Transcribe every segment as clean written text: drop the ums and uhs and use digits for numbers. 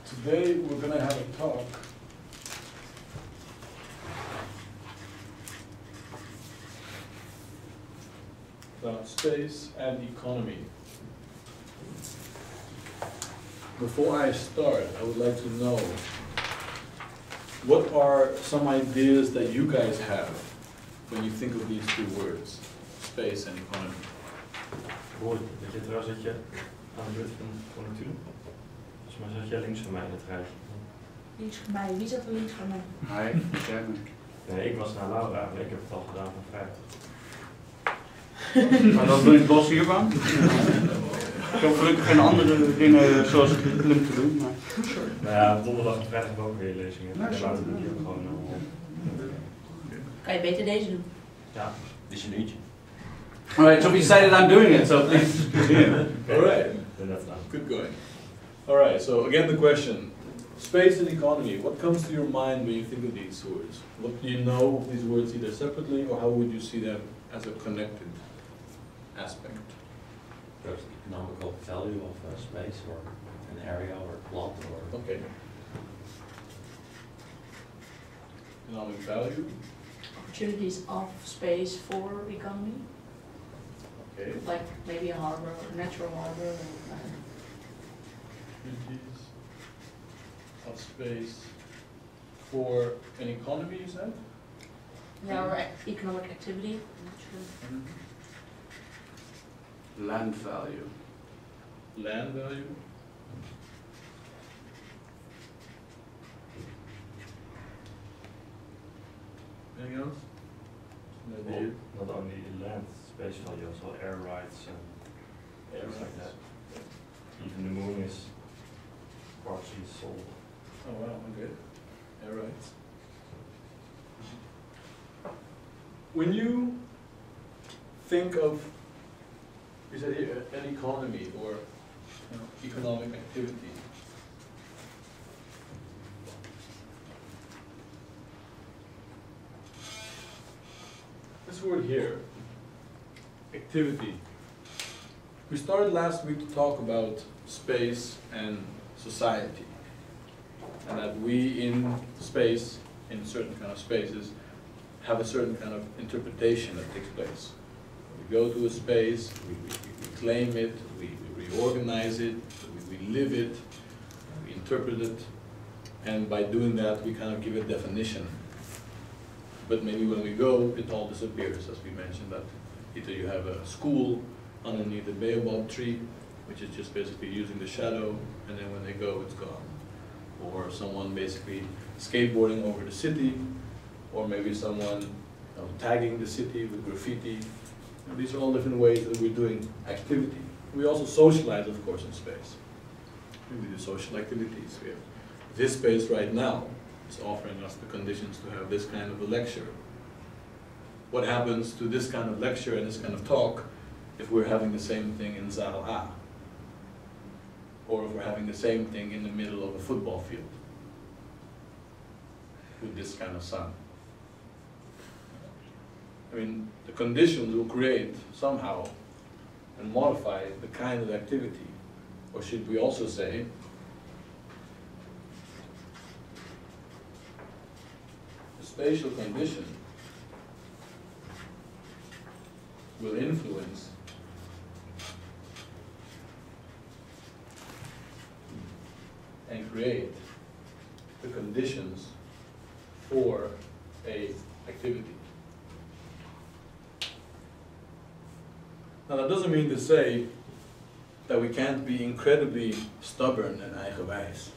Today we're going to have a talk about space and economy. Before I start, I would like to know, what are some ideas that you guys have when you think of these two words, space and economy? Mooi, weet je trouwens dat je aan de beurt van naartoe doen? Volgens mij zat jij links van mij in het rijtje. Links van mij, wie zat er links van mij? Hij, Nee, ik was naar Laura, maar ik heb het al gedaan van 50. maar dan doe je het los hiervan. Ik heb gelukkig geen andere dingen zoals ik het lukt te doen. Maar... Nou ja, donderdag en vrijdag heb ik ook weer lezingen. En later doe ik die ook gewoon. Kan je beter deze doen? Ja, Dit is een uurtje. Alright, so we decided I'm doing it, so please. Alright, then that's done. good going. Alright, so again the question, space and economy, what comes to your mind when you think of these words? What do you know of these words either separately, or how would you see them as a connected aspect? There's economical value of space or an area or a plot or... Okay. Economic value. Opportunities of space for economy? Okay. Like maybe a harbor, or natural harbor, or Opportunities of space for an economy, you said? yeah, or economic activity, I'm not sure. Land value. Land value. Anything else? Well, not only land space value, also air rights and things like that. Even the moon is partially sold. Oh wow, okay. All right. When you think of, you said here, an economy or economic activity, this word here, activity. We started last week to talk about space and society, and that we in space, in certain kind of spaces, have a certain kind of interpretation that takes place. We go to a space, we claim it, we reorganize it, we live it, we interpret it, and by doing that we kind of give it definition. But maybe when we go, it all disappears, as we mentioned, that either you have a school underneath the baobab tree, which is just basically using the shadow, and then when they go, it's gone. Or someone basically skateboarding over the city, or maybe someone tagging the city with graffiti. These are all different ways that we're doing activity. We also socialize, of course, in space. We do social activities. We have this space right now is offering us the conditions to have this kind of a lecture. What happens to this kind of lecture and this kind of talk if we're having the same thing in Zaal A? Or if we're having the same thing in the middle of a football field with this kind of sun? I mean, the conditions will create somehow and modify the kind of activity. Or should we also say, the spatial condition will influence and create the conditions for a activity. Now that doesn't mean to say that we can't be incredibly stubborn and eigenwijs.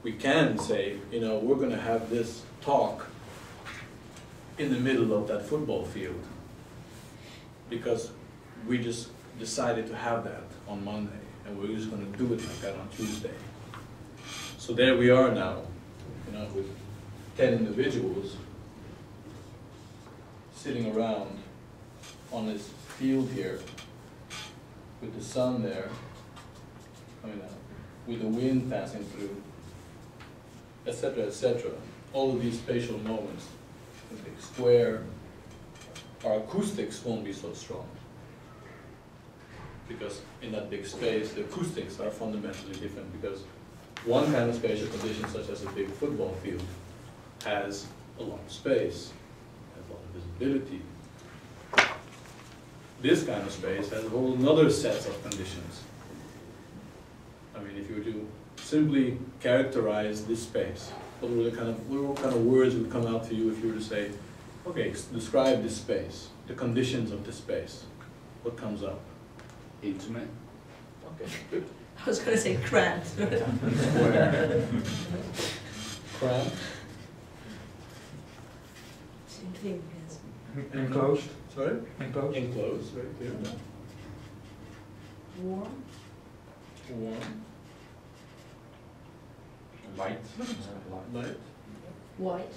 We can say, you know, we're going to have this talk in the middle of that football field because we just decided to have that on Monday and we're just going to do it like that on Tuesday. So there we are now, you know, with 10 individuals sitting around on this field here with the sun there coming out, with the wind passing through, etc., etc. All of these spatial moments, a big square, our acoustics won't be so strong. because in that big space, the acoustics are fundamentally different, because one kind of spatial condition, such as a big football field, has a lot of space, has a lot of visibility. This kind of space has a whole other set of conditions. I mean, if you were to simply characterize this space, what kind of words would come out to you if you were to say, okay, describe this space, the conditions of this space? What comes up? Intimate. Okay, good. I was going to say cramped. Square. Cramped. Same thing, yes. Enclosed. Sorry? Enclosed. Enclosed, right here. Warm. Warm. Light. Light. White.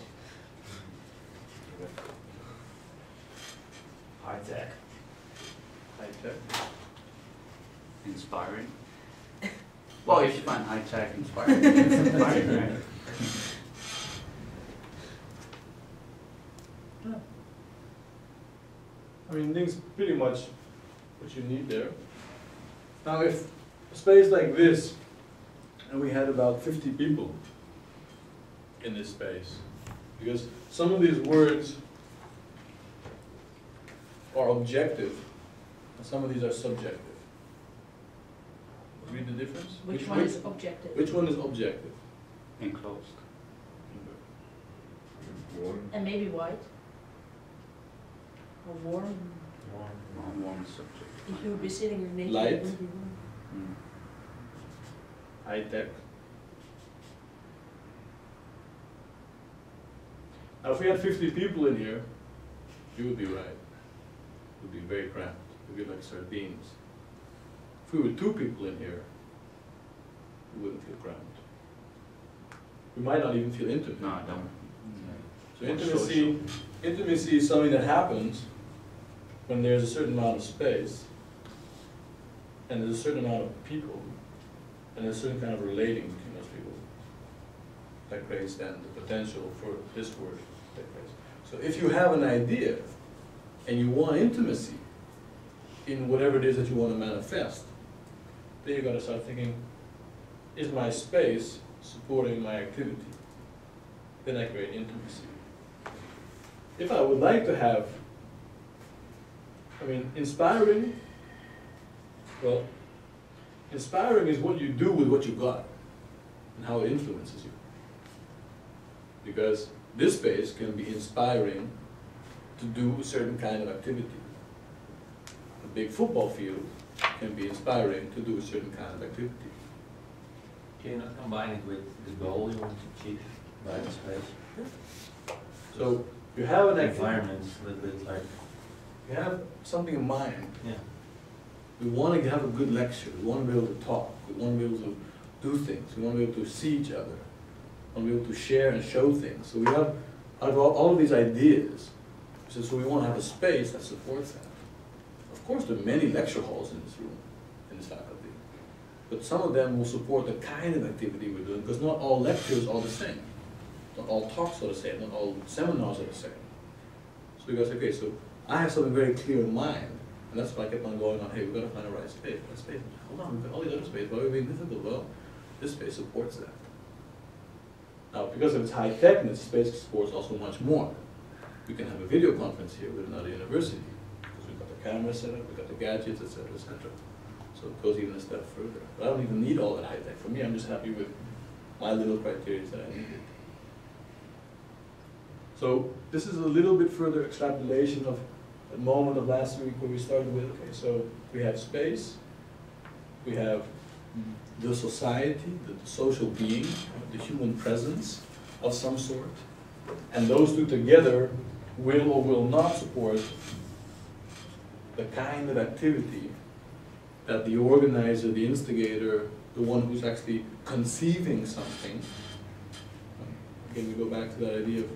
High tech. High tech. Inspiring. Well, if you find high tech inspiring, it's inspiring, right? I mean, things pretty much what you need there. Now, if a space like this, and we had about 50 people in this space, because some of these words are objective, and some of these are subjective. Read the difference? Which one is objective? Which one is objective? Enclosed. And maybe white. Or warm. Warm subject. If you would be sitting in nature, Light. it would be warm. Mm. High tech. Now, if we had 50 people in here, you would be right. It would be very cramped. It would be like sardines. If we were 2 people in here, we wouldn't feel cramped. We might not even feel intimate. No, I don't. So More intimacy is something that happens when there's a certain amount of space, and there's a certain amount of people, and there's a certain kind of relating between those people. That creates then the potential for this word to take place. So if you have an idea, and you want intimacy in whatever it is that you want to manifest, then you're going to start thinking, is my space supporting my activity? Then I create intimacy. If I would like to have, inspiring, well, inspiring is what you do with what you got and how it influences you. Because this space can be inspiring to do a certain kind of activity. A big football field can be inspiring to do a certain kind of activity. Can you not combine it with the goal you want to achieve by the space? So you have an activity, Environment is a little bit like, you have something in mind. yeah. We want to have a good lecture. We want to be able to talk. We want to be able to do things. We want to be able to see each other. We want to be able to share and show things. So we have, out of all of these ideas, so we want to have a space that supports that. Of course, there are many lecture halls in this room, in this faculty. But some of them will support the kind of activity we're doing, because not all lectures are the same. Not all talks are the same. Not all seminars are the same. So we go, okay, so I have something very clear in mind. And that's why I kept on going on, hey, we've got to find the right space. That space, hold on, we've got all these other spaces. Why are we being difficult? Well, this space supports that. Now, because of its high techness, space supports also much more. We can have a video conference here with another university, because we've got the camera set up, we've got the gadgets, etc., etc. So it goes even a step further. But I don't even need all that high tech. For me, I'm just happy with my little criteria that I needed. So this is a little bit further extrapolation of the moment of last week where we started with, okay, so we have space, we have the society, the social being, the human presence of some sort, and those two together will or will not support the kind of activity that the organizer, the instigator, the one who's actually conceiving something. Again, we go back to that idea of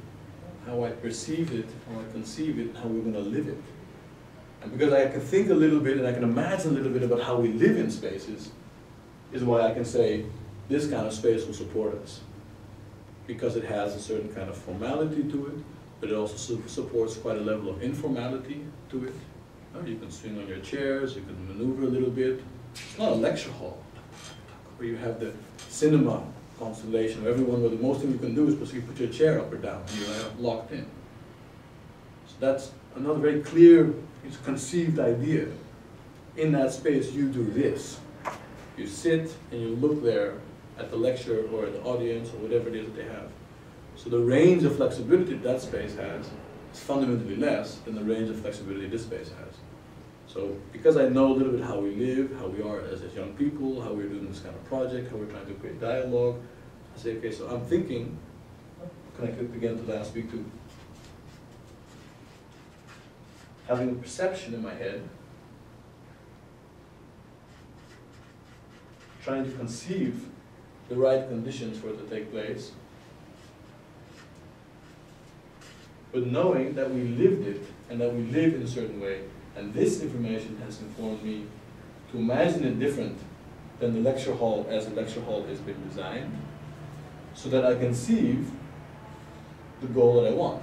how I perceive it, how I conceive it, how we're going to live it. And because I can think a little bit and I can imagine a little bit about how we live in spaces, is why I can say this kind of space will support us. Because it has a certain kind of formality to it, but it also supports quite a level of informality to it. Or you can swing on your chairs, you can maneuver a little bit. It's not a lecture hall where you have the cinema constellation of everyone, where the most thing you can do is basically put your chair up or down and you're locked in. So that's another very clear, it's conceived idea. In that space you do this. You sit and you look there at the lecture or at the audience or whatever it is that they have. So the range of flexibility that space has is fundamentally less than the range of flexibility this space has. So because I know a little bit how we live, how we are as young people, how we're doing this kind of project, how we're trying to create dialogue, I say, okay, so I'm thinking, connected again to last week too, having a perception in my head, trying to conceive the right conditions for it to take place, but knowing that we lived it and that we live in a certain way, and this information has informed me to imagine it different than the lecture hall as the lecture hall has been designed, so that I conceive the goal that I want.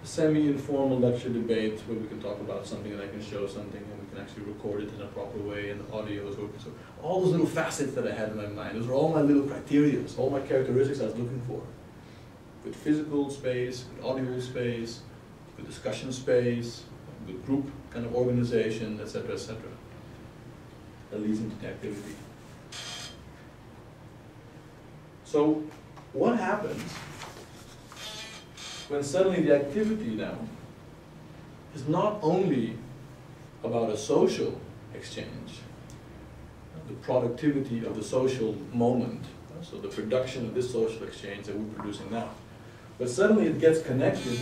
A semi-informal lecture debate where we can talk about something and I can show something and we can actually record it in a proper way and the audio is working. So all those little facets that I had in my mind, those are all my little criteria, all my characteristics I was looking for. Good physical space, good audio space, good discussion space, good group kind of organization, etc., etc. That leads into the activity. So what happens when suddenly the activity now is not only about a social exchange, the productivity of the social moment, so the production of this social exchange that we're producing now, but suddenly it gets connected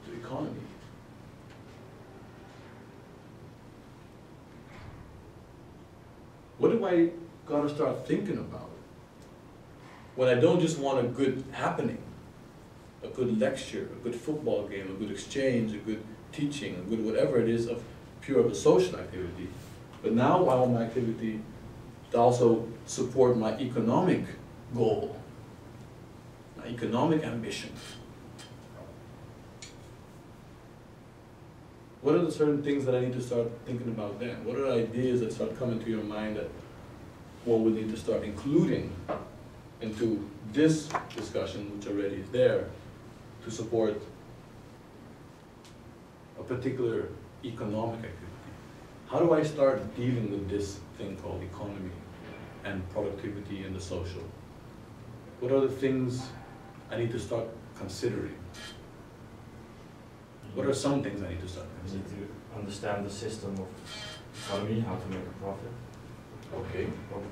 to economy. What do I gotta start thinking about when I don't just want a good happening, a good lecture, a good football game, a good exchange, a good teaching, a good whatever it is of pure of a social activity, but now I want my activity to also support my economic goal, my economic ambition. What are the certain things that I need to start thinking about then? What are the ideas that start coming to your mind that one would need to start including into this discussion, which already is there, to support a particular economic activity? How do I start dealing with this thing called economy and productivity and the social? What are the things I need to start considering? What are some things I need to start You need considering? to understand the system of economy, how to make a profit. Okay. Probably.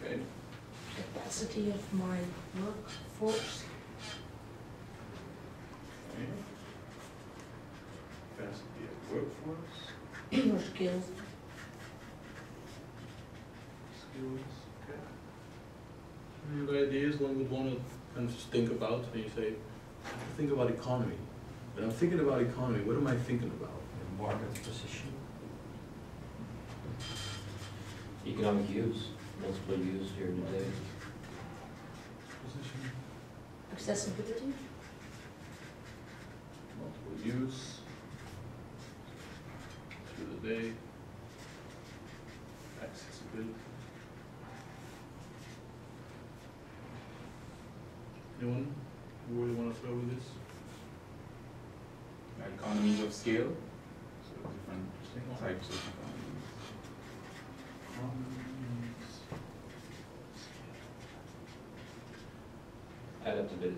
Okay. Capacity of my workforce. Okay. Capacity of workforce, Or skills. skills, okay. Any other ideas one would want to kind of just think about when you say, I have to think about economy. When I'm thinking about economy, what am I thinking about? The market position. Economic use, multiple use during the day. Position, Accessibility. multiple use, through the day, accessibility. Anyone who really want to throw with this? Economies of scale, so different types of economies. Adaptability.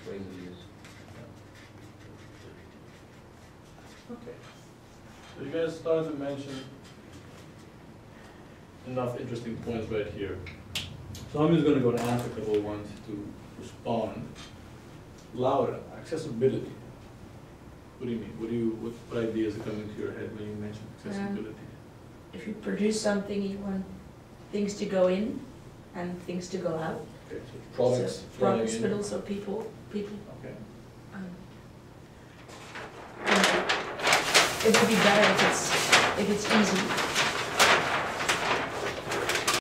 Ways of use. Okay. So you guys started to mention enough interesting points right here. So I'm just going to go to ask a couple of ones to respond. Laura, accessibility. What do you mean? What ideas are coming to your head when you mention accessibility? If you produce something, you want things to go in and things to go out. Okay, so products So flowing products, in. but also people. Okay. Um, and it would be better if it's easy.